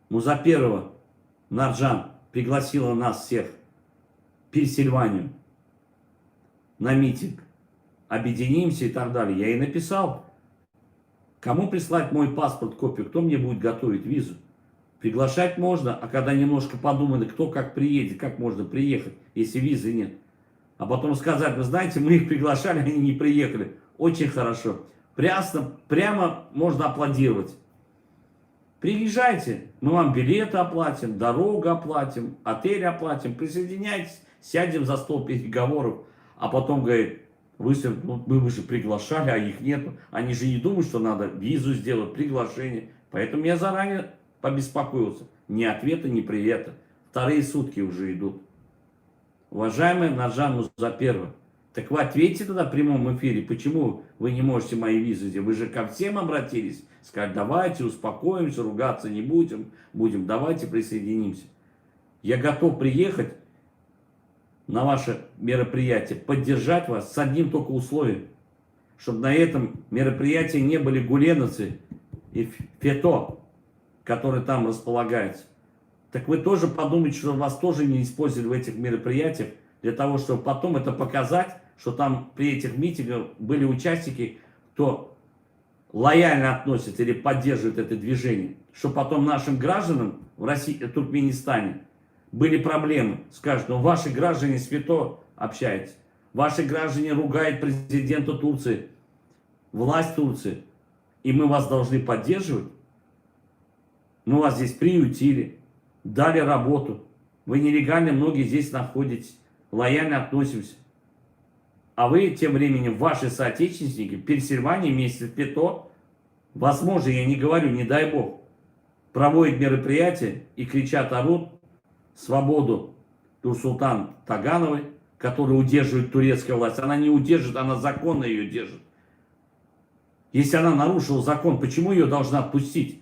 Музаперова Нарджан пригласила нас всех в Пенсильванию на митинг. Объединимся и так далее. Я ей написал, кому прислать мой паспорт, копию, кто мне будет готовить визу. Приглашать можно, а когда немножко подумали, кто как приедет, как можно приехать, если визы нет. А потом сказать, вы знаете, мы их приглашали, они не приехали. Очень хорошо. Прямо можно аплодировать. Приезжайте, мы вам билеты оплатим, дорогу оплатим, отель оплатим, присоединяйтесь, сядем за стол переговоров. А потом говорит, вы же приглашали, а их нету. Они же не думают, что надо визу сделать, приглашение. Поэтому я заранее побеспокоился. Ни ответа, ни привета. Вторые сутки уже идут. Уважаемая Нарджан Музаперова, так вы ответьте тогда в прямом эфире, почему вы не можете мои визы сделать. Вы же ко всем обратились, сказать, давайте успокоимся, ругаться не будем, давайте присоединимся. Я готов приехать на ваше мероприятие, поддержать вас с одним только условием, чтобы на этом мероприятии не были гуленовцы и фето, которые там располагаются. Так вы тоже подумайте, что вас тоже не использовали в этих мероприятиях, для того, чтобы потом это показать, что там при этих митингах были участники, кто лояльно относится или поддерживает это движение, чтобы потом нашим гражданам в России, Туркменистане были проблемы. Скажут, ну ваши граждане с ФЕТО общаются, ваши граждане ругают президента Турции, власть Турции, и мы вас должны поддерживать. Мы вас здесь приютили, дали работу, вы нелегально многие здесь находитесь, лояльно относимся. А вы тем временем, ваши соотечественники, в Пенсильвании вместе с ФЕТО, возможно, я не говорю, не дай бог, проводят мероприятия и кричат, орут свободу Нурсултан Тагановой, которая удерживает турецкая власть. Она не удержит, она законно ее держит. Если она нарушила закон, почему ее должна отпустить?